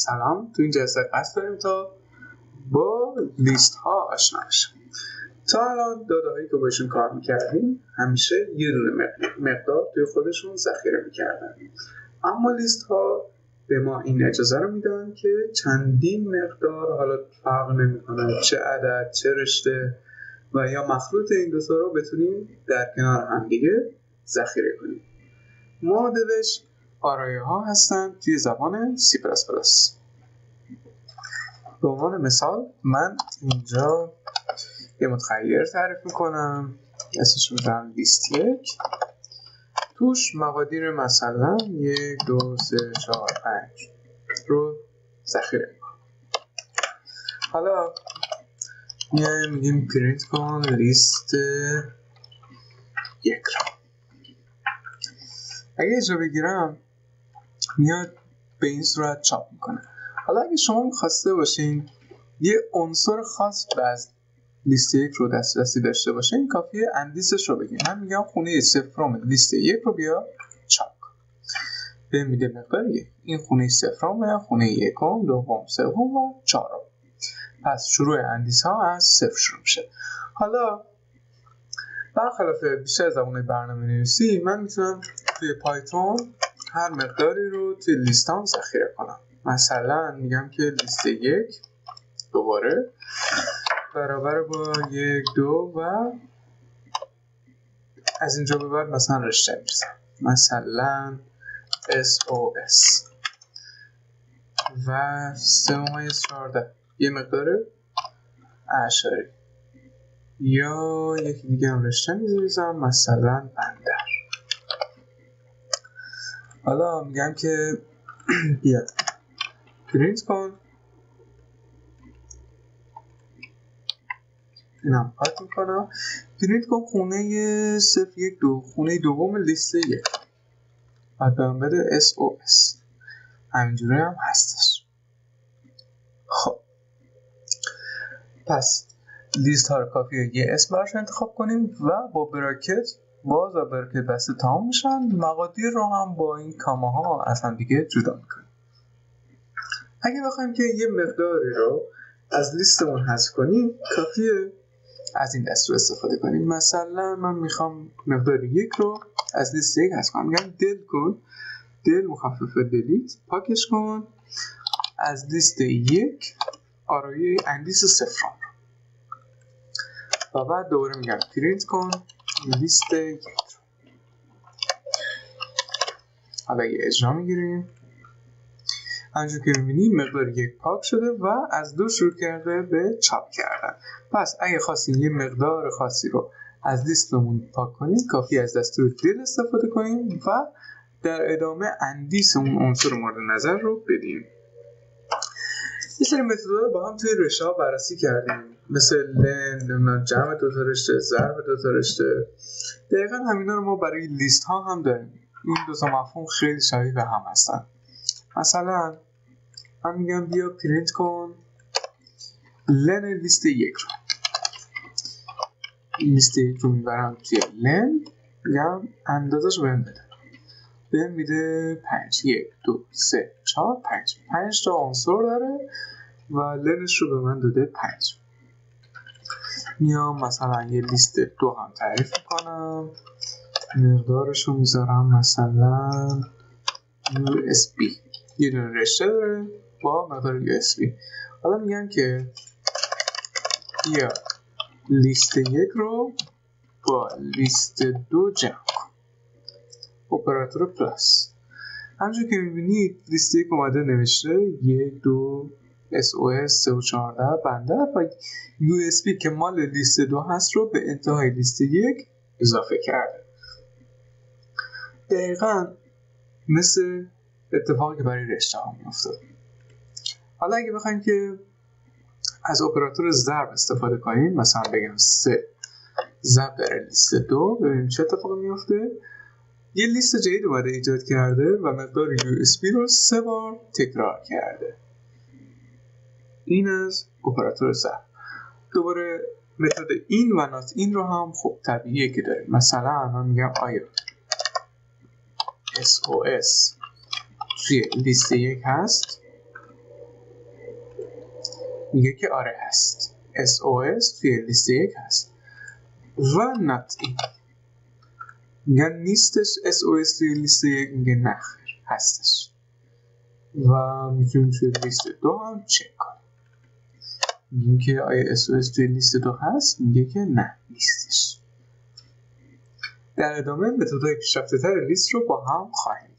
سلام، تو این جلسه قصد داریم تا با لیست ها آشنا بشیم. تا الان داده هایی که باشون کار میکردیم همیشه یه دونه مقدار توی خودشون ذخیره میکردن، اما لیست ها به ما این اجازه رو میدن که چندین مقدار، حالا فرق نمیکنه چه عدد چه رشته و یا مخلوط این دو تا رو بتونیم در کنار هم دیگه ذخیره کنیم. معادلش آرایه ها هستن توی زبان C++. به عنوان مثال من اینجا یه متغیر تعریف میکنم، اسمش میذارم لیست1. توش مقادیر مثلا 1 2 3 4 5 رو ذخیره میکنم. حالا میگیم پرینت کن لیست 1 رو. اگه اجازه بگیرم میاد به این صورت چاپ میکنه. حالا اگه شما میخواسته باشین یه عنصر خاص از لیست 1 رو دسترسی داشته باشین، کافیه اندیسش رو بگیم. من میگم خونه صفرم لیست 1 رو بیا چاپ کن. به میده مقدار 1. این خونه صفرم، خونه یکم، دوم، سوم و چهارم. پس شروع اندیس ها از صفر شروع میشه. حالا برخلاف بیشتر زبان برنامه‌نویسی من میتونم توی پایتون هر مقداری رو توی لیستام ذخیره کنم. مثلا میگم که لیست 1 دوباره برابر با 1 2 و از اینجا به بعد مثلا رشته می‌ریزم، مثلا SOS و 3.14 یه مقدار اعشاری، یا یکی دیگه هم رشته می‌ریزم مثلا بندر. حالا میگم که بیا پرینت کن، اینم پاک میکنم، پرینت کن خونه 0 1 2 خونه دوم لیست 1 بعد برام بده SOS. همینجوری هم هستش. خب پس لیست ها رو کافیه یه اسم براش انتخاب کنیم و با براکت باز و براکت بسته تمام میشن. مقادیر رو هم با این کامه ها از هم دیگه جدا میکنیم. اگه بخوایم که یه مقداری رو از لیستمون حذف کنیم کافیه از این دستور استفاده کنیم. مثلا من میخوام مقدار 1 رو از لیست 1 حذف کنم، میگم دل کن، دل مخفف دلیت، پاکش کن از لیست 1 آرایه اندیس صفران و بعد دوباره میگم پرینت کن لیست 1. حالا یه اجرا میگیریم. همونجور که میبینیم مقدار 1 پاک شده و از 2 شروع کرده به چاپ کردن. پس اگه خواستیم یه مقدار خاصی رو از لیستمون پاک کنیم کافی از دستور دل استفاده کنیم و در ادامه اندیس اون عنصر مورد نظر رو بدیم. یه سری متدها رو با هم توی رشته ها بررسی کردیم، مثل لن، جمع دو تا رشته، ضرب دو تا رشته. دقیقاً همینا رو ما برای لیست ها هم داریم. این دو تا مفهوم خیلی شبیه به هم هستن. مثلا من میگم بیا پرینت کن لن لیست 1 رو. لیست 1 رو میبرم توی لن، میگم اندازش رو بهم بده. بهم میده 5 1 2 3 4 5 تا عنصر داره و لنش رو به من داده 5. میام مثلا یه لیست 2 هم تعریف میکنم، مقدارش رو میذارم مثلا USB، یه دونه رشته داره با مقدار USB. حالا میگم که بیا لیست 1 رو با لیست 2 جمع کن، اپراتور پلاس. همونجور که میبینید لیست 1 اومده نوشته 1 2 SOS 3 و 14 بندر و USB که مال لیست 2 هست رو به انتهای لیست 1 اضافه کرده. دقیقاً مثل اتفاقی که برای رشته ها میافتاد. حالا اگه بخوایم که از اپراتور ضرب استفاده کنیم، مثلا بگم 3 ضرب در لیست 2، ببینیم چه اتفاقی میفته. یه لیست جدید اومده ایجاد کرده و مقدار USB رو 3 بار تکرار کرده. این از اپراتور ضرب. دوباره متد این و نات این رو هم خب طبیعیه که داریم. مثلا من میگم آیا SOS توی لیست 1 هست، میگه که آره هست، SOS توی لیست 1 هست. و not in میگن نیستش SOS توی لیست 1، میگه نه خیر هستش. و میتونیم توی لیست 2 هم چک کنیم، میگیم که آیا SOS توی لیست 2 هست، میگه که نه نیستش. در ادامه متدهای پیشرفته‌تر لیست رو با هم خواهیم